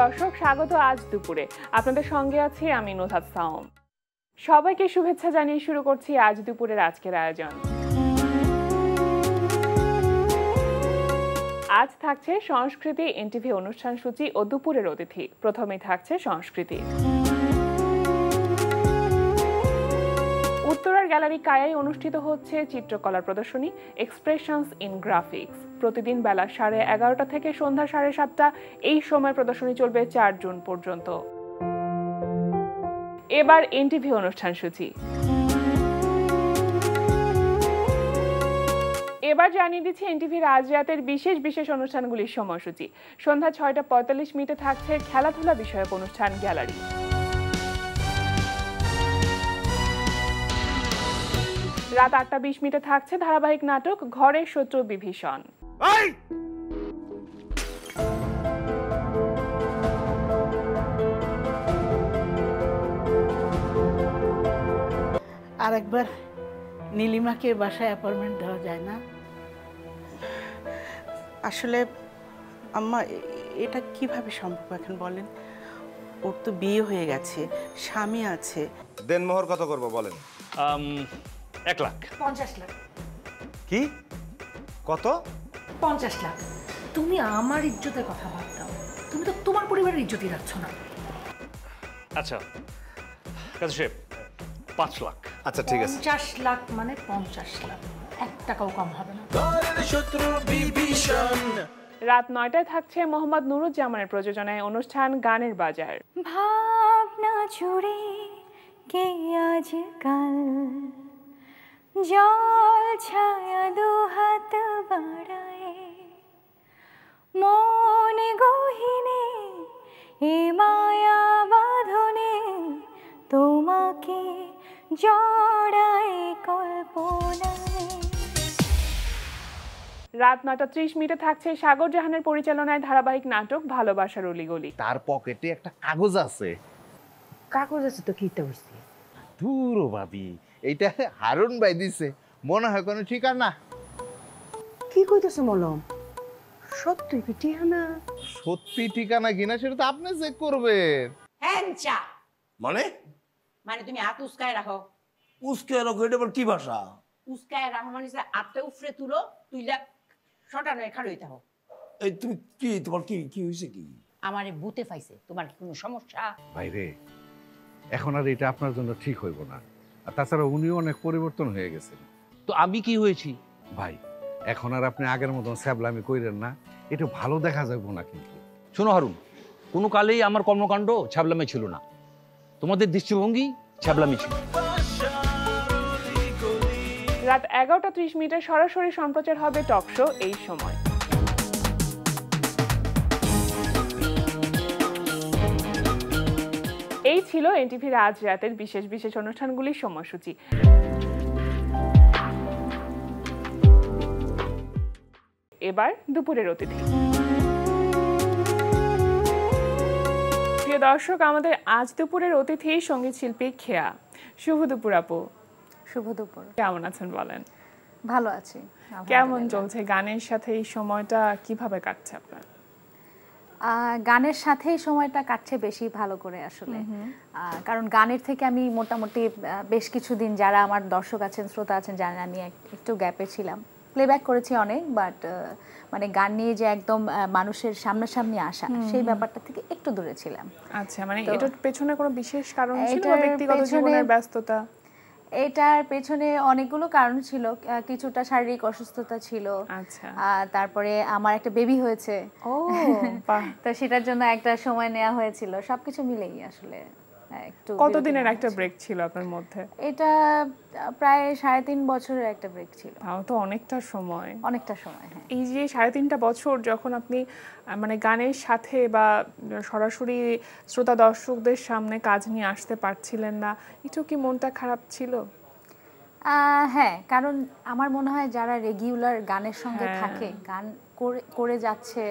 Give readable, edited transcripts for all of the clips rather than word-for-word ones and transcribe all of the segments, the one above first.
দর্শক, স্বাগত আজ দুপুরে। আপনাদের সঙ্গে আছি আমি নুহাত সাওম। সবাইকে শুভেচ্ছা জানিয়ে শুরু করছি আজ দুপুরের আজকের আয়োজন। আজ থাকছে সংস্কৃতি, এনটিভি অনুষ্ঠান সূচি ও দুপুরের অতিথি। প্রথমেই থাকছে সংস্কৃতি। উত্তরার গ্যালারি কায়ায় অনুষ্ঠিত হচ্ছে চিত্রকলার প্রদর্শনী এক্সপ্রেশনস ইন গ্রাফিক্স। প্রতিদিন বেলা 11:30 থেকে সন্ধ্যা 7:30 এই সময় প্রদর্শনী চলবে 4 জুন পর্যন্ত। এবার এনটিভি অনুষ্ঠান সূচি। এবার জানিয়ে দিচ্ছি এনটিভির আজ রাতের বিশেষ বিশেষ অনুষ্ঠানগুলির সময়সূচি। সন্ধ্যা 6:45 থাকছে খেলাধুলা বিষয়ক অনুষ্ঠান গ্যালারি। রাত 8:20 থাকছে ধারাবাহিক নাটক ঘরের শত্রু বিভীষণ। আর একবার নীলিমাকে বাসায় অ্যাপয়েন্টমেন্ট দেওয়া যায় না? আসলে আম্মা, এটা কিভাবে সম্ভব এখন বলেন? ওর তো বিয়ে হয়ে গেছে, স্বামী আছে। দেনমোহর কত করবো বলেন? 1 লাখ। 50 লাখ। কি? কত? 50 লাখ। তুমি আমার ইজ্জতের কথা বাদ দাও, তুমি তো তোমার পরিবারের ইজ্জতই রাখছো না। আচ্ছা কাজী সাহেব, 5 লাখ। আচ্ছা ঠিক আছে। 50 লাখ মানে 50 লাখ, 1 টাকাও কম হবে না। রাত 9টায় থাকছে মোহাম্মদ নুরুজ্জামানের প্রযোজনায় অনুষ্ঠান গানের বাজার। ভাবনা জুড়ে কে আজকাল জল ছায়া দুহাত বাড়ায়, মনে গহিনে এ মায়া বাঁধনে তোমাকে জড়ায় কল্পনায়। রাত 9:30 থাকছে সাগর জাহানের পরিচালনায় ধারাবাহিক নাটক ভালোবাসার অলিগলি। তার পকেটে একটা কাগজ আছে। কাগজ আছে তো কিটা হইছে? ধুর ভাবি, এইটা হারুন ভাই দিছে, মনে হয় কোনো ঠিকানা। কি কইতেছ মলম? সত্যি কি ঠিকানা? সত্যি ঠিকানা কিনা সেটা তো আপনি চেক করবেন। হ্যাংচা মানে? মানে তুমি হাত উস্কায় রাখো। উস্কে রাখো, এটা আবার কি ভাষা? উস্কায় রাখো মানে হাতটা উফরে তুলো, তুইলা শটানো এখানে হইতে হো। এই তুমি কি, তোমার কি কি হয়েছে কি? আমারে ভূতে পাইছে, তোমার কি কোনো সমস্যা? ভাইরে, এখন আর এটা আপনার জন্য ঠিক হইব না। আর তাছাড়া উনিও অনেক পরিবর্তন হয়ে গেছেন। তো আমি কি হয়েছি? ভাই, এখন আর আপনি আগের মতন স্যাবলামি কইরেন না, এটা ভালো দেখা যাবে না কিন্তু। শোনো হারুন, কোনো কালেই আমার কর্মকাণ্ড ছ্যাবলামি ছিল না, তোমাদের দৃষ্টিভঙ্গি ছ্যাবলামি ছিল। রাত 11:30 সরাসরি সম্প্রচার হবে টক শো এই সময়। এই ছিল এনটিভির আজ রাতের বিশেষ বিশেষ অনুষ্ঠানগুলির সময়সূচি। এবার দুপুরের অতিথি। প্রিয় দর্শক, আমাদের আজ দুপুরের অতিথি সঙ্গীত শিল্পী খেয়া। শুভ দুপুর আপু। শুভ দুপুর। কেমন আছেন বলেন? ভালো আছি। কেমন চলছে গানের সাথে এই সময়টা, কিভাবে কাটছে আপনার? গানের সাথেই সময়টা কাটছে বেশি ভালো করে আসলে। কারণ গানের থেকে আমি মোটামুটি বেশ কিছুদিন, যারা আমার দর্শক আছেন, শ্রোতা আছেন, জানেন আমি একটু গ্যাপে ছিলাম। প্লেব্যাক করেছি অনেক, বাট মানে গান নিয়ে যে একদম মানুষের সামনাসামনি আসা, সেই ব্যাপারটা থেকে একটু দূরে ছিলাম। আচ্ছা, মানে এটার পেছনে কোনো বিশেষ কারণ ছিল না? ব্যক্তিগত জীবনের ব্যস্ততা? এটার পেছনে অনেকগুলো কারণ ছিল। কিছুটা শারীরিক অসুস্থতা ছিল। আচ্ছা। তারপরে আমার একটা বেবি হয়েছে। ও বাহ। তো সেটার জন্য একটা সময় নেওয়া হয়েছিল। সবকিছু মিলেই আসলে একটু। কতদিনের একটা ব্রেক ছিল আপনার মধ্যে? এটা প্রায় 3.5 বছরের একটা ব্রেক ছিল। তাও তো অনেকটা সময়। অনেকটা সময়, হ্যাঁ। এই যে 3.5 বছর যখন আপনি মানে গানের সাথে বা সরাসরি শ্রোতা দর্শকদের সামনে কাজ নিয়ে আসতে পারছিলেন না, একটু কি মনটা খারাপ ছিল? হ্যাঁ, কারণ আমার মনে হয় যারা রেগুলার গানের সঙ্গে থাকে, গান করে যাচ্ছে,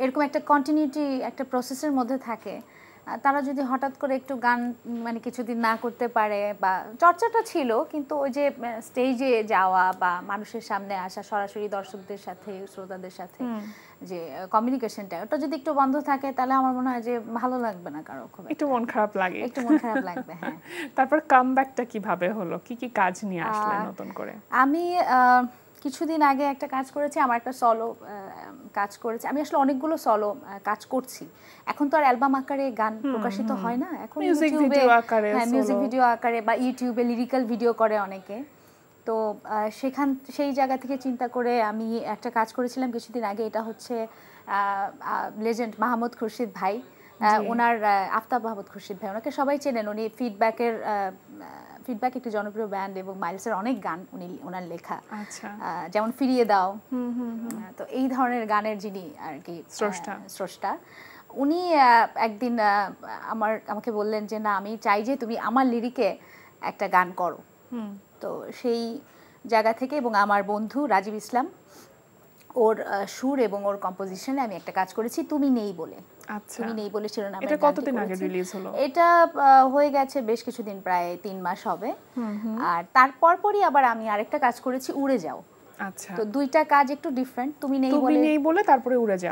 এরকম একটা কন্টিনিউটি, একটা প্রসেসের মধ্যে থাকে, তারা যদি হঠাৎ করে একটু গান মানে কিছুদিন না করতে পারে, বা চর্চাটা ছিল কিন্তু ওই যে স্টেজে যাওয়া বা মানুষের সামনে আসা, সরাসরি দর্শকদের সাথে শ্রোতাদের সাথে যে কমিউনিকেশনটা, ওটা যদি একটু বন্ধ থাকে তাহলে আমার মনে হয় যে ভালো লাগবে না কারো, খুব একটু মন খারাপ লাগে, একটু মন খারাপ লাগবে। হ্যাঁ। তারপর কামব্যাকটা কিভাবে হলো, কি কি কাজ নিয়ে আসলেন নতুন করে? আমি কিছুদিন আগে একটা কাজ করেছি, আমার একটা সলো কাজ করেছি। আমি আসলে অনেকগুলো সলো কাজ করছি। এখন তো আর অ্যালবাম আকারে গান প্রকাশিত হয় না, এখন মিউজিক ভিডিও আকারে, হ্যাঁ মিউজিক ভিডিও আকারে বা ইউটিউবে লিরিক্যাল ভিডিও করে অনেকে। তো সেই জায়গা থেকে চিন্তা করে আমি একটা কাজ করেছিলাম কিছুদিন আগে। এটা হচ্ছে লেজেন্ড মাহমুদ খুরশিদ ভাই, ওনার আফতাব মাহমুদ খুরশিদ ভাই, ওনাকে সবাই চেনেন। উনি ফিডব্যাক একটি জনপ্রিয় ব্যান্ড এবং মাইলসের অনেক গান উনি ওনার লেখা, যেমন ফিরিয়ে দাও। তো এই ধরনের গানের যিনি আর কি স্রষ্টা, উনি একদিন আমাকে বললেন যে না, আমি চাই যে তুমি আমার লিরিকে একটা গান করো। তো সেই জায়গা থেকে এবং আমার বন্ধু রাজীব ইসলাম, ওর সুর এবং ওর কম্পোজিশনে আমি একটা কাজ করেছি, তুমি নেই বলে। তুমি নেই বলে শিরোনামে। এটা কতদিন আগে রিলিজ হলো? এটা হয়ে গেছে বেশ কিছুদিন, প্রায় 3 মাস হবে। আর তারপর পরই আবার আমি আরেকটা কাজ করেছি, উড়ে যাও। আচ্ছা, তো দুইটা কাজ একটু ডিফারেন্ট। তুমি নেই বলে তারপরে উড়ে যাও।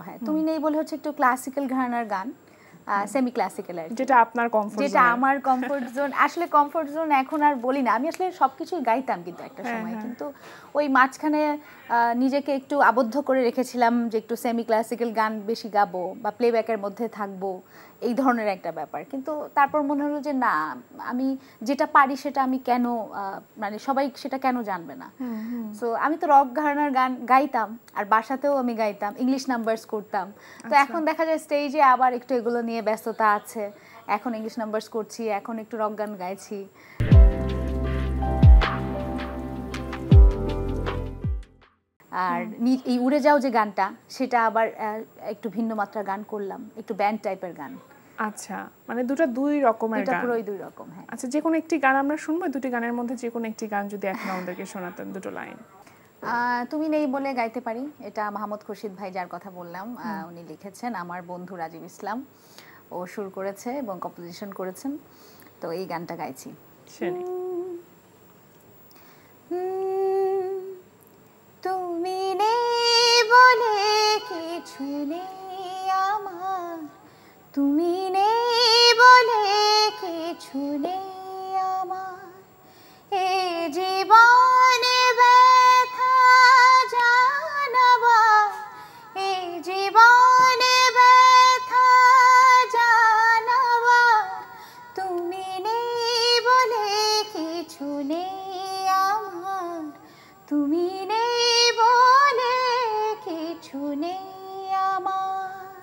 হ্যাঁ, তুমি নেই বলে হচ্ছে একটু ক্লাসিক্যাল ঘরানার গান, সেমি ক্লাসিক্যাল আর যেটা আপনার কমফোর্ট জোন, যেটা আমার কমফোর্ট জোন। আসলে কমফোর্ট জোন এখন আর বলি না, আমি আসলে সবকিছুই গাইতাম কিন্তু একটা সময়, কিন্তু ওই মাঝখানে নিজেকে একটু আবদ্ধ করে রেখেছিলাম যে একটু সেমি ক্লাসিক্যাল গান বেশি গাবো বা প্লেব্যাকের মধ্যে থাকবো, এই ধরনের একটা ব্যাপার। কিন্তু তারপর মনে হলো যে না, আমি যেটা পারি সেটা আমি কেন মানে সবাই সেটা কেন জানবে না। সো আমি তো রক ঘরানার গান গাইতাম, আর বাসাতেও আমি গাইতাম, ইংলিশ নাম্বারস করতাম। তো এখন দেখা যায় স্টেজে আবার একটু এগুলো নিয়ে ব্যস্ততা আছে, এখন ইংলিশ নাম্বারস করছি, এখন একটু রক গান গাইছি। আর এই উড়ে যাও যে গানটা, সেটা আবার একটু ভিন্ন মাত্রার গান করলাম, একটু ব্যান্ড টাইপের গান। আচ্ছা, মানে দুই রকমের গান, পুরোই 2 রকম। হ্যাঁ। আচ্ছা, যে কোনো একটি গান আমরা শুনবো, দুটি গানের মধ্যে যে কোনো একটি গান যদি এখন আমাদেরকে শোনাতেন, দুটো লাইন। তুমি নেই বলে গাইতে পারি। এটা মাহমুদ খুরশিদ ভাই যার কথা বললাম, উনি লিখেছেন। আমার বন্ধু রাজীব ইসলাম ও সুর করেছে এবং কম্পোজিশন করেছেন। তো এই গানটা গাইছি। তুমি নেই বলে কিছু নেই আমার, তুমি নেই বলে কিছু নেই আমার, এ জীবনে ব্যথা জানাবার, এ জীবনে ব্যথা জানাবার, তুমি নেই বলে কিছু নেই আমার, তুমি নেই বলে কিছু নেই আমার।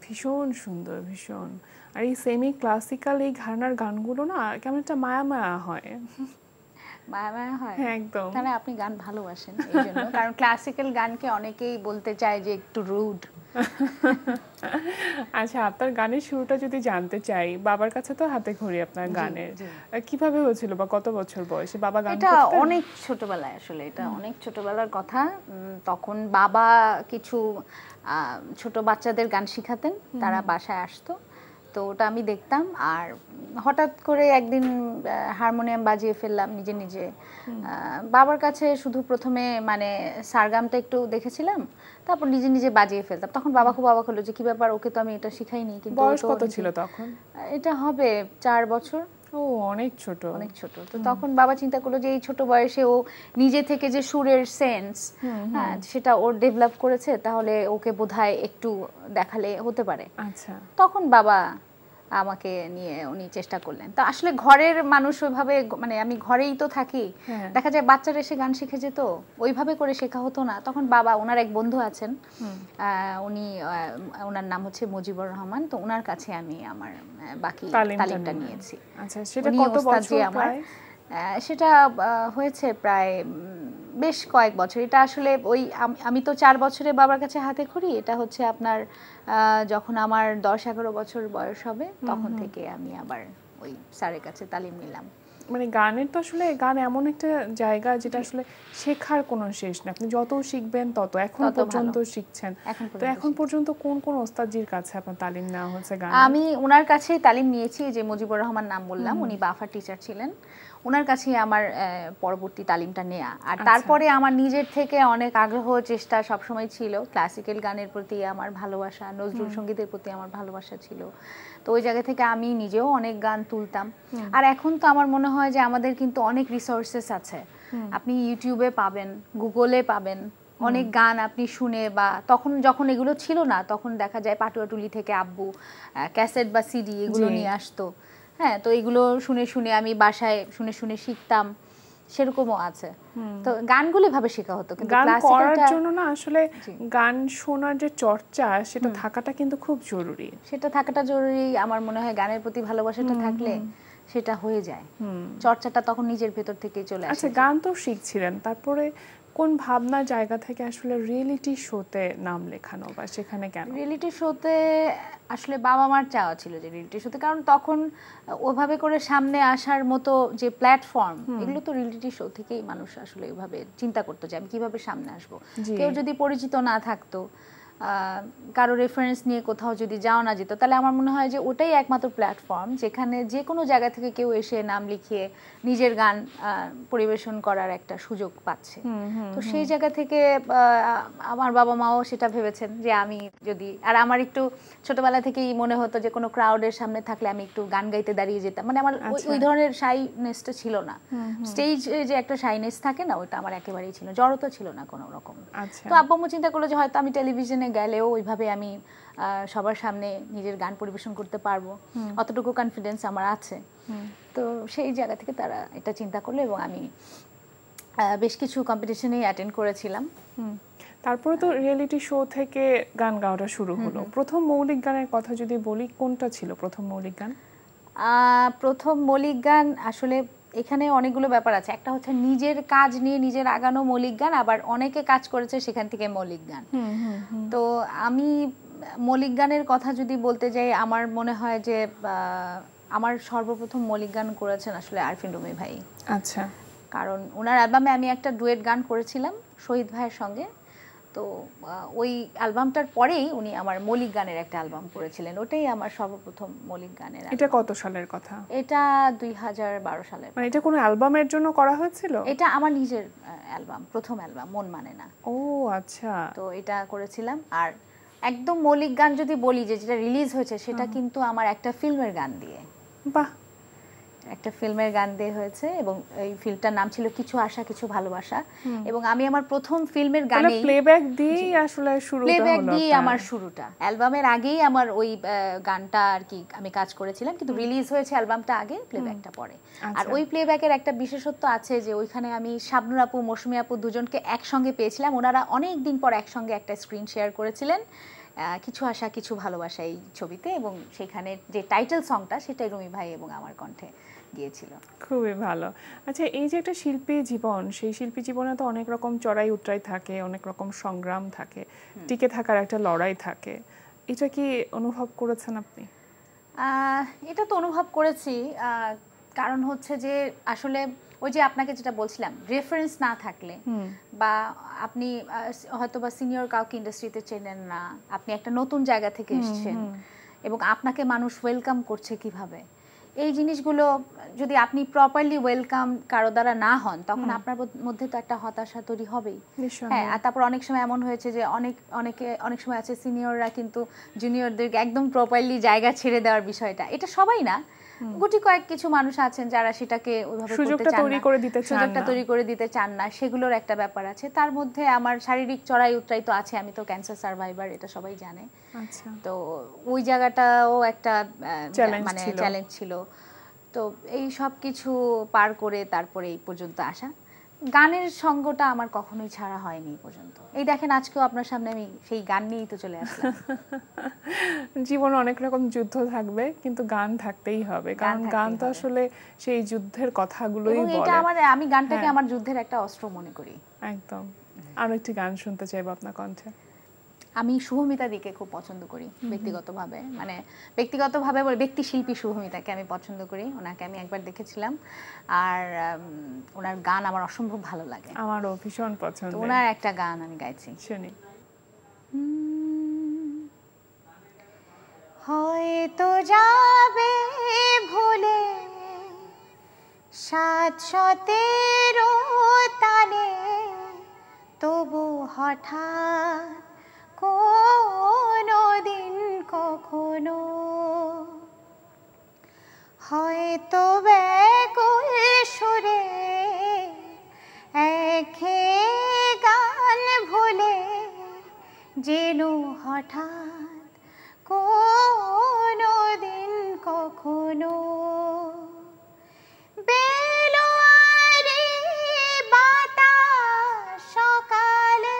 ভীষণ সুন্দর, ভীষণ। আর এই সেমি ক্লাসিক্যাল এই ঘরানার গানগুলো না কেমন একটা মায়া মায়া হয়। মায়া হয়? হ্যাঁ, একদম। তাহলে আপনি গান ভালোবাসেন এই জন্য, কারণ ক্লাসিক্যাল গানকে অনেকেই বলতে চায় যে একটু রুড। আচ্ছা, আপনার গানের শুরুটা যদি জানতে চাই, বাবার কাছে তো হাতে খড়ি আপনার গানের, কিভাবে হয়েছিল বা কত বছর বয়সে বাবা গান করতেন? এটা অনেক ছোটবেলায়, আসলে এটা অনেক ছোটবেলার কথা। তখন বাবা কিছু ছোট বাচ্চাদের গান শিখাতেন, তারা বাসায় আসতো, তো ওটা আমি দেখতাম। আর হঠাৎ করে একদিন হারমোনিয়াম বাজিয়ে ফেললাম নিজে নিজে। বাবার কাছে শুধু প্রথমে মানে সারগামটা একটু দেখেছিলাম, তারপর নিজে নিজে বাজিয়ে ফেলতাম। তখন বাবা খুব অবাক হলো যে কি ব্যাপার, ওকে তো আমি এটা শিখাইনি। কিন্তু বয়স কত ছিল তখন? এটা হবে 4 বছর। ও, অনেক ছোট, অনেক ছোট। তো তখন বাবা চিন্তা করলো যে এই ছোট বয়সে ও নিজে থেকে যে সুরের সেন্স, সেটা ওর ডেভেলপ করেছে, তাহলে ওকে বোধহয় একটু দেখালে হতে পারে। আচ্ছা, তখন বাবা আমাকে নিয়ে উনি চেষ্টা করলেন। তো আসলে ঘরের মানুষ ওইভাবে, মানে আমি ঘরেই তো থাকি, দেখা যায় বাচ্চারা এসে গান শিখে যেত, ওইভাবে করে শেখা হতো না। তখন বাবা, ওনার এক বন্ধু আছেন, উনি, ওনার নাম হচ্ছে মুজিবুর রহমান, তো ওনার কাছে আমি আমার বাকি তালিমটা নিয়েছি। আচ্ছা, সেটা কত বছর প্রায়? সেটা হয়েছে প্রায় বেশ কয়েক বছর। এটা আসলে ওই আমি তো 4 বছরে বাবার কাছে হাতে খড়ি, এটা হচ্ছে আপনার যখন আমার 10-11 বছর বয়স হবে তখন থেকে আমি আবার ওই স্যারের কাছে তালিম নিলাম। মানে গানের তো আসলে গান এমন একটা জায়গা যেটা আসলে শেখার কোনো শেষ না, আপনি যত শিখবেন তত। এখন পর্যন্ত শিখছেন, তো এখন পর্যন্ত কোন কোন ওস্তাদজির কাছে আপনার তালিম নেওয়া হয়েছে গান? আমি ওনার কাছেই তালিম নিয়েছি, যে মুজিবুর রহমান নাম বললাম, উনি বাফার টিচার ছিলেন, ওনার কাছেই আমার পরবর্তী তালিমটা নেয়া। আর তারপরে আমার নিজের থেকে অনেক আগ্রহ চেষ্টা সবসময় ছিল, ক্লাসিক্যাল গানের প্রতি আমার ভালোবাসা, নজরুল সঙ্গীতের প্রতি আমার ভালোবাসা ছিল, তো ওই জায়গা থেকে আমি নিজেও অনেক গান তুলতাম। আর এখন তো আমার মনে হয় যে আমাদের কিন্তু অনেক রিসোর্সেস আছে, আপনি ইউটিউবে পাবেন, গুগলে পাবেন অনেক গান আপনি শুনে, বা তখন যখন এগুলো ছিল না তখন দেখা যায় পাটুয়াটুলি থেকে আব্বু ক্যাসেট বা সিডি এগুলো নিয়ে আসতো, হ্যাঁ, তো এগুলো শুনে শুনে আমি বাসায় শুনে শুনে শিখতাম, সেরকমও আছে। তো গানগুলো ভাবে শেখা হতো, কিন্তু গান করার জন্য না আসলে গান শোনার যে চর্চা সেটা থাকাটা কিন্তু খুব জরুরি, সেটা থাকাটা জরুরি। আমার মনে হয় গানের প্রতি ভালোবাসাটা থাকলে সেটা হয়ে যায়, চর্চাটা তখন নিজের ভেতর থেকেই চলে আসে। আচ্ছা, গান তো শিখছিলেন, তারপরে কোন ভাবনার জায়গা থেকে আসলে রিয়েলিটি শোতে নাম লেখানো, বা সেখানে কেন? রিয়েলিটি শোতে আসলে বাবা মার চাওয়া ছিল যে রিয়েলিটি শোতে, কারণ তখন ওভাবে করে সামনে আসার মতো যে প্ল্যাটফর্ম, এগুলো তো রিয়েলিটি শো থেকেই মানুষ আসলে ওইভাবে চিন্তা করতো যে আমি কিভাবে সামনে আসবো। কেউ যদি পরিচিত না থাকতো, কারো রেফারেন্স নিয়ে কোথাও যদি যাওয়া না যেত, তাহলে আমার মনে হয় যে ওটাই একমাত্র প্ল্যাটফর্ম যেখানে যে কোনো জায়গা থেকে কেউ এসে নাম লিখিয়ে নিজের গান পরিবেশন করার একটা সুযোগ পাচ্ছে। তো সেই জায়গা থেকে আমার বাবা মাও সেটা ভেবেছেন যে আমি যদি, আর আমার একটু ছোটবেলা থেকেই মনে হতো যে কোনো ক্রাউডের সামনে থাকলে আমি একটু গান গাইতে দাঁড়িয়ে যেতাম, মানে আমার ওই ধরনের শাইনেসটা ছিল না, স্টেজে যে একটা শাইনেস থাকে না, ওটা আমার একেবারেই ছিল, জড়তা ছিল না কোনো রকম। তো আব্বু আম্মু চিন্তা করলো যে হয়তো আমি টেলিভিশনে গেলেও ওইভাবে আমি সবার সামনে নিজের গান পরিবেশন করতে পারবো, অতটুকু কনফিডেন্স আমার আছে। তো সেই জায়গা থেকে তারা এটা চিন্তা করলো, এবং আমি বেশ কিছু কম্পিটিশনে অ্যাটেন্ড করেছিলাম। তারপরে তো রিয়েলিটি শো থেকে গান গাওয়াটা শুরু হলো। প্রথম মৌলিক গানের কথা যদি বলি, কোনটা ছিল প্রথম মৌলিক গান? প্রথম মৌলিক গান আসলে এখানে অনেকগুলো ব্যাপার আছে, একটা হচ্ছে নিজের কাজ নিয়ে নিজের আগানো মৌলিক গান, আবার অনেকে কাজ করেছে সেখান থেকে মৌলিক গান। তো আমি মৌলিক গানের কথা যদি বলতে যাই, আমার মনে হয় যে আমার সর্বপ্রথম মৌলিক গান করেছেন আসলে আরফিন রুমি ভাই। আচ্ছা, কারণ ওনার অ্যালবামে আমি একটা ডুয়েট গান করেছিলাম শহীদ ভাইয়ের সঙ্গে, তো ওই অ্যালবামটার পরেই উনি আমার মৌলিক গানের একটা অ্যালবাম করেছিলেন, ওটাই আমার সর্বপ্রথম মৌলিক গানের। এটা কত সালের কথা? এটা 2012 সালের। মানে এটা কোনো অ্যালবামের জন্য করা হয়েছিল? এটা আমার নিজের অ্যালবাম, প্রথম অ্যালবাম, মন মানে না। ও আচ্ছা, তো এটা করেছিলাম। আর একদম মৌলিক গান যদি বলি যে যেটা রিলিজ হয়েছে, সেটা কিন্তু আমার একটা ফিল্মের গান দিয়ে। বাহ, একটা ফিল্মের গান দিয়ে হয়েছে, এবং এই ফিল্মটার নাম ছিল কিছু আশা কিছু ভালোবাসা, এবং আমি আমার প্রথম ফিল্মের গানে প্লেব্যাক দিয়েই আসলে শুরুটা হলো। প্লেব্যাক দিয়ে আমার শুরুটা, অ্যালবামের আগেই আমার ওই গানটা আর কি আমি কাজ করেছিলাম, কিন্তু রিলিজ হয়েছে অ্যালবামটা আগে, প্লেব্যাকটা পরে। আর ওই প্লেব্যাকের একটা বিশেষত্ব আছে যে ওইখানে আমি শাবনূর আপু, মৌসুমী আপু দুজনকে একসঙ্গে পেয়েছিলাম, ওনারা অনেক দিন পর একসঙ্গে একটা স্ক্রিন শেয়ার করেছিলেন কিছু আশা কিছু ভালোবাসা এই ছবিতে, এবং সেখানে যে টাইটেল সংটা সেটাই রুমি ভাই এবং আমার কণ্ঠে গিয়েছিল। খুবই ভালো। আচ্ছা, এই যে একটা শিল্পী জীবন, সেই শিল্পী জীবনে তো অনেক রকম চড়াই উতরাই থাকে, অনেক রকম সংগ্রাম থাকে, টিকে থাকার একটা লড়াই থাকে, এটা কি অনুভব করেছেন আপনি? এটা তো অনুভব করেছি, কারণ হচ্ছে যে আসলে ওই যে আপনাকে যেটা বলছিলাম, রেফারেন্স না থাকলে, বা আপনি হয়তো বা সিনিয়র কাউকে ইন্ডাস্ট্রিতে চেনেন না, আপনি একটা নতুন জায়গা থেকে এসেছেন, এবং আপনাকে মানুষ ওয়েলকাম করছে কিভাবে, এই জিনিসগুলো যদি আপনি প্রপারলি ওয়েলকাম কারো দ্বারা না হন, তখন আপনার মধ্যে তো একটা হতাশা তৈরি হবেই। হ্যাঁ, আর তারপর অনেক সময় এমন হয়েছে যে অনেক সময় আছে সিনিয়ররা কিন্তু জুনিয়রদেরকে একদম প্রপারলি জায়গা ছেড়ে দেওয়ার বিষয়টা, এটা সবাই না, গুটি কয়েক কিছু মানুষ আছেন যারা সেটাকে ওইভাবে সুযোগটা তৈরি করে দিতে চান না, সেগুলোর একটা ব্যাপার আছে। তার মধ্যে আমার শারীরিক চড়াই উতরাই তো আছে, আমি তো ক্যান্সার সার্ভাইভার, এটা সবাই জানে। আচ্ছা, তো ওই জায়গাটাও একটা মানে চ্যালেঞ্জ ছিল। তো এই সব কিছু পার করে তারপরে এই পর্যন্ত আসা, গানের সঙ্গটা আমার কখনোই ছাড়া হয়নি পর্যন্ত। এই দেখেন আজকেও আপনার সামনে আমি সেই গান নিয়েই তো চলে আসলাম। জীবনে অনেক রকম যুদ্ধ থাকবে, কিন্তু গান থাকতেই হবে, কারণ গান তো আসলে সেই যুদ্ধের কথাগুলোই বলে। এটা আমি গানটাকে আমার যুদ্ধের একটা অস্ত্র মনে করি। একদম। আরো একটি গান শুনতে চাইবো আপনার কণ্ঠে। আমি শুভমিতা দিকে খুব পছন্দ করি ব্যক্তিগতভাবে, মানে ব্যক্তিগতভাবে ব্যক্তি শিল্পী শুভমিতাকে আমি পছন্দ করি। ওনাকে আমি একবার দেখেছিলাম, আর ওনার গান আমার অসম্ভব ভালো লাগে। আমারও ভীষণ তো পছন্দ। ওনার একটা গান আমি গাইছি, শুনি। হয়তো যাবে ভুলে 717 তানে, তবু হঠাৎ কোনো দিন কখনো হয়তো ব্যাকুল সুরে একঘেয়ে গান ভুলে যেন হঠাৎ কোনো দিন কখনো বেলোয়ারি বাতাস সকালে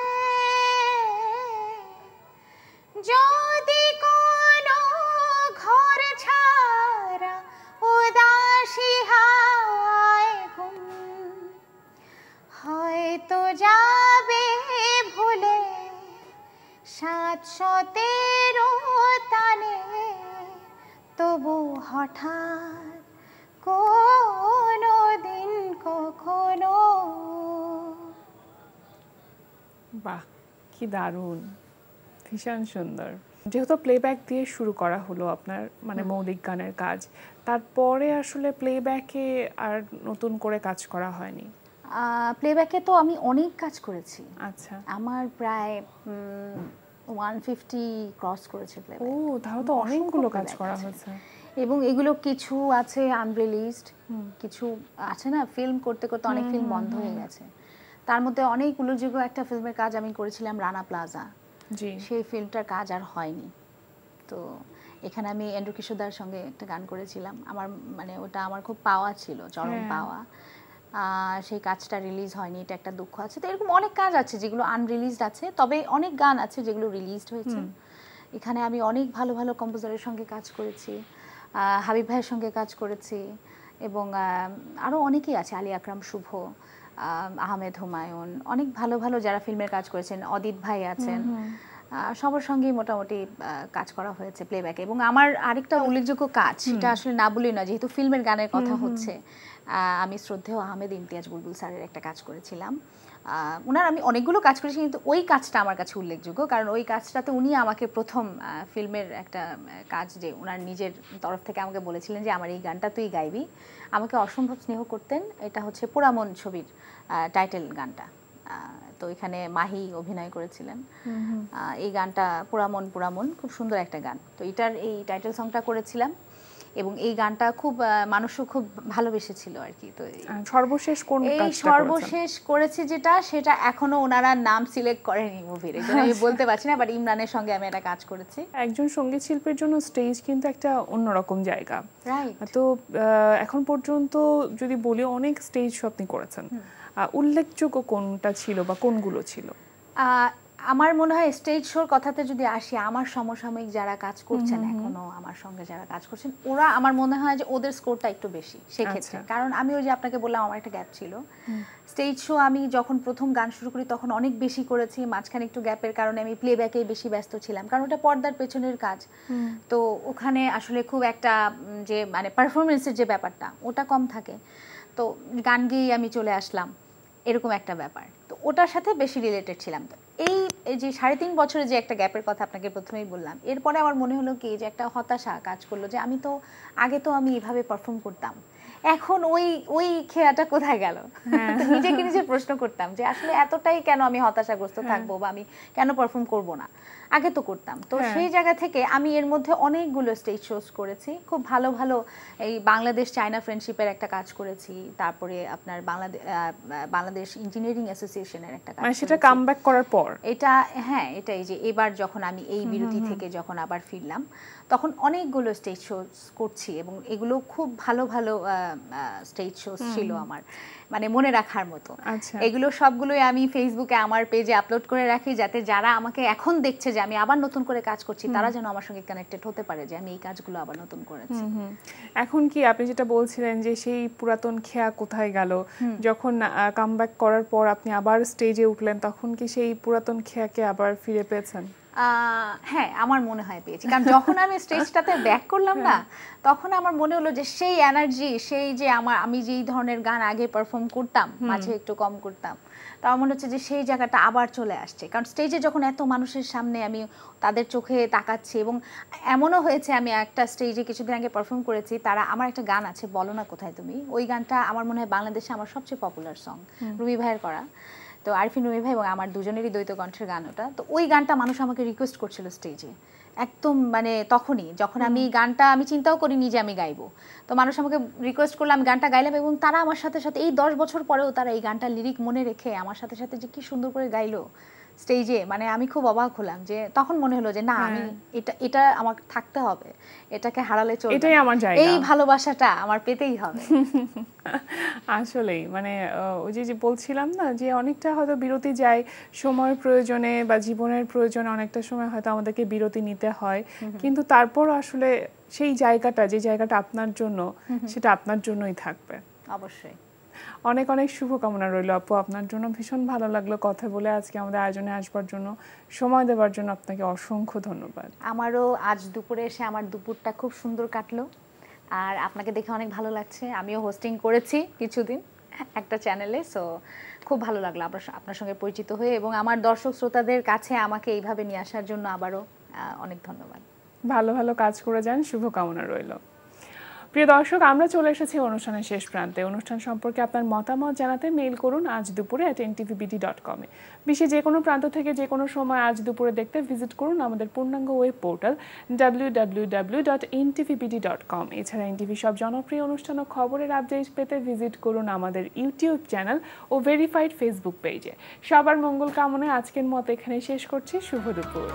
যদি কোনো ঘর ছাড়া উদাসী হায় ঘুম, হয়তো যাবে ভুলে 717 তানে, তবু হঠাৎ কোনো দিন কখনো। বাহ, কি দারুণ, ভীষণ সুন্দর। যেহেতু প্লেব্যাক দিয়ে শুরু করা হলো আপনার মানে মৌলিক গানের কাজ, তারপরে আসলে প্লেব্যাকে আর নতুন করে কাজ করা হয়নি? প্লেব্যাকে তো আমি অনেক কাজ করেছি। আচ্ছা, আমার প্রায় 150 ক্রস করেছে ও প্লেব্যাক। তাহলে তো অনেকগুলো কাজ playback করা আছে। হয়েছে। এবং এগুলো কিছু আছে আনরিলিজড, কিছু আছে না ফিল্ম করতে করতে অনেক ফিল্ম বন্ধ হয়ে গেছে। তার মধ্যে অনেক উল্লেখযোগ্য একটা ফিল্মের কাজ আমি করেছিলাম, রানা প্লাজা। জি, সেই ফিল্মটার কাজ আর হয়নি। তো এখানে আমি এন্ড্রু কিশোরদার সঙ্গে একটা গান করেছিলাম। আমার মানে ওটা আমার খুব পাওয়া ছিল, চরম পাওয়া। সেই কাজটা রিলিজ হয়নি, এটা একটা দুঃখ আছে। তো এরকম অনেক কাজ আছে যেগুলো আনরিলিজড আছে, তবে অনেক গান আছে যেগুলো রিলিজড হয়েছে। এখানে আমি অনেক ভালো ভালো কম্পোজারের সঙ্গে কাজ করেছি, হাবিব ভাইয়ের সঙ্গে কাজ করেছি, এবং আরও অনেকেই আছে, আলী আকরাম শুভ, আহমেদ হুমায়ুন, অনেক ভালো ভালো যারা ফিল্মের কাজ করেছেন, অদিত ভাই আছেন, সবার সঙ্গেই মোটামুটি কাজ করা হয়েছে প্লেব্যাকে। এবং আমার আরেকটা উল্লেখযোগ্য কাজ, সেটা আসলে না বলি না, যেহেতু ফিল্মের গানের কথা হচ্ছে, আমি শ্রদ্ধেয় আহমেদ ইমতিয়াজ বুলবুল স্যারের একটা কাজ করেছিলাম। ওনার আমি অনেকগুলো কাজ করেছি, কিন্তু ওই কাজটা আমার কাছে উল্লেখযোগ্য, কারণ ওই কাজটাতে উনি আমাকে প্রথম ফিল্মের একটা কাজ, যে ওনার নিজের তরফ থেকে আমাকে বলেছিলেন যে আমার এই গানটা তুই গাইবি, আমাকে অসম্ভব স্নেহ করতেন। এটা হচ্ছে পোড়ামন ছবির টাইটেল গানটা। তো এখানে মাহি অভিনয় করেছিলেন। এই গানটা পোড়ামন পোড়ামন, খুব সুন্দর একটা গান। তো এটার এই টাইটেল সংটা করেছিলাম, এবং এই গানটা খুব মানুষও খুব ভালোবেসেছিল আর কি। তো সর্বশেষ কোন এই কাজটা সর্বশেষ করেছি যেটা, সেটা এখনো ওনারা নাম সিলেক্ট করেনি মুভির, এই জন্য আমি বলতে পারছি না, বাট ইমরানের সঙ্গে আমি একটা কাজ করেছি। একজন সঙ্গীত শিল্পীর জন্য স্টেজ কিন্তু একটা অন্যরকম জায়গা। রাইট। তো এখন পর্যন্ত যদি বলি অনেক স্টেজ শো আপনি করেছেন, উল্লেখযোগ্য কোনটা ছিল বা কোনগুলো ছিল? আমার মনে হয় স্টেজ শোর কথাতে যদি আসি, আমার সমসাময়িক যারা কাজ করছেন এখনো আমার সঙ্গে যারা কাজ করছেন, ওরা আমার মনে হয় যে ওদের স্কোরটা একটু বেশি সেক্ষেত্রে। কারণ আমি ওই যে আপনাকে বললাম আমার একটা গ্যাপ ছিল। স্টেজ শো আমি যখন প্রথম গান শুরু করি তখন অনেক বেশি করেছি, মাঝখানে একটু গ্যাপের কারণে আমি প্লেব্যাকেই বেশি ব্যস্ত ছিলাম, কারণ ওটা পর্দার পেছনের কাজ। তো ওখানে আসলে খুব একটা যে মানে পারফরমেন্সের যে ব্যাপারটা ওটা কম থাকে, তো গান গেয়েই আমি চলে আসলাম, এরকম একটা ব্যাপার। তো ওটার সাথে বেশি রিলেটেড ছিলাম। তো এই যে 3.5 বছরে যে একটা গ্যাপের কথা আপনাকে প্রথমেই বললাম, এরপরে আমার মনে হলো কি যে একটা হতাশা কাজ করলো, যে আমি তো আগে তো আমি এইভাবে পারফর্ম করতাম, এখন ওই খেয়াটা কোথায় গেল? নিজেকে নিজে প্রশ্ন করতাম যে আসলে এতটাই কেন আমি হতাশাগ্রস্ত থাকবো, বা আমি কেন পারফর্ম করব না, আগে তো করতাম। তো সেই জায়গা থেকে আমি এর মধ্যে অনেকগুলো স্টেজ শোজ করেছি, খুব ভালো ভালো। এই বাংলাদেশ চায়না ফ্রেন্ডশিপের একটা কাজ করেছি, তারপরে আপনার বাংলাদেশ ইঞ্জিনিয়ারিং অ্যাসোসিয়েশনের একটা কাজ, মানে সেটা কামব্যাক করার পর এটা। হ্যাঁ, এটাই যে এবার যখন আমি এই বিরতি থেকে যখন আবার ফিরলাম, তখন অনেকগুলো স্টেজ শোজ করছি, এবং এগুলো খুব ভালো ভালো স্টেজ শোজ ছিল আমার, মানে মনে রাখার মতো। এগুলো সবগুলোই আমি ফেসবুকে আমার পেজে আপলোড করে রাখি, যাতে যারা আমাকে এখন দেখছে যে আমি আবার নতুন করে কাজ করছি, তারা যেন আমার সঙ্গে কানেক্টেড হতে পারে যে আমি এই কাজগুলো আবার নতুন করেছি। এখন কি আপনি যেটা বলছিলেন যে সেই পুরাতন খেয়া কোথায় গেল, যখন কামব্যাক করার পর আপনি আবার স্টেজে উঠলেন, তখন কি সেই পুরাতন খেয়াকে আবার ফিরে পেয়েছেন? হ্যাঁ আমার মনে হয় পেয়েছি, কারণ যখন আমি স্টেজটাতে ব্যাক করলাম না, তখন আমার মনে হলো যে সেই এনার্জি, সেই যে আমি যেই ধরনের গান আগে পারফর্ম করতাম, মাঝে একটু কম করতাম, তো আমার মনে হচ্ছে যে সেই জায়গাটা আবার চলে আসছে। কারণ স্টেজে যখন এত মানুষের সামনে আমি তাদের চোখে তাকাচ্ছি, এবং এমনও হয়েছে আমি একটা স্টেজে কিছুদিন আগে পারফর্ম করেছি, তারা আমার একটা গান আছে বলো না কোথায় তুমি, ওই গানটা আমার মনে হয় বাংলাদেশে আমার সবচেয়ে পপুলার সং, রুমি ভাইয়ের করা। তো আরফিন রুমি ভাই এবং আমার দুজনেরই দ্বৈত কণ্ঠের গান ওটা। তো ওই গানটা মানুষ আমাকে রিকোয়েস্ট করছিল স্টেজে, একদম মানে তখনই যখন আমি গানটা আমি চিন্তাও করিনি যে আমি গাইবো, তো মানুষ আমাকে রিকোয়েস্ট করলো, আমি গানটা গাইলাম, এবং তারা আমার সাথে সাথে এই 10 বছর পরেও তারা এই গানটা লিরিক মনে রেখে আমার সাথে সাথে যে কি সুন্দর করে গাইলো স্টেজে, মানে আমি খুব অবাক হলাম। যে তখন মনে হলো যে না, আমি এটা আমার থাকতে হবে, এটাকে হারালে চলবে না, এটাই আমার জায়গা, এই ভালোবাসাটা আমার পেতেই হবে। আসলেই মানে ওই যে বলছিলাম না যে অনেকটা হয়তো বিরতি যায় সময়ের প্রয়োজনে বা জীবনের প্রয়োজনে, অনেকটা সময় হয়তো আমাদেরকে বিরতি নিতে হয়, কিন্তু তারপর আসলে সেই জায়গাটা, যে জায়গাটা আপনার জন্য, সেটা আপনার জন্যই থাকবে। অবশ্যই। অনেক অনেক শুভকামনা রইল আপু আপনার জন্য। ভীষণ ভালো লাগলো কথা বলে, আজকে আমাদের আয়োজনে আসবার জন্য, সময় দেওয়ার জন্য আপনাকে অসংখ্য ধন্যবাদ। আমারও আজ দুপুরে এসে আমার দুপুরটা খুব সুন্দর কাটলো, আর আপনাকে দেখে অনেক ভালো লাগছে। আমিও হোস্টিং করেছি কিছুদিন একটা চ্যানেলে, সো খুব ভালো লাগলো আপনার সঙ্গে পরিচিত হয়ে, এবং আমার দর্শক শ্রোতাদের কাছে আমাকে এইভাবে নিয়ে আসার জন্য আবারও অনেক ধন্যবাদ। ভালো ভালো কাজ করে যান, শুভকামনা রইল। প্রিয় দর্শক, আমরা চলে এসেছি অনুষ্ঠানের শেষ প্রান্তে। অনুষ্ঠান সম্পর্কে আপনার মতামত জানাতে মেইল করুন আজ দুপুরে @ntvbd.com এ। বিশ্বের যে কোনো প্রান্ত থেকে যে কোনো সময় আজ দুপুরে দেখতে ভিজিট করুন আমাদের পূর্ণাঙ্গ ওয়েব পোর্টাল www.ntvbd.com। এছাড়া এনটিভি সব জনপ্রিয় অনুষ্ঠান ও খবরের আপডেট পেতে ভিজিট করুন আমাদের ইউটিউব চ্যানেল ও ভেরিফাইড ফেসবুক পেজে। সবার মঙ্গল কামনায় আজকের মতো এখানে শেষ করছি। শুভ দুপুর।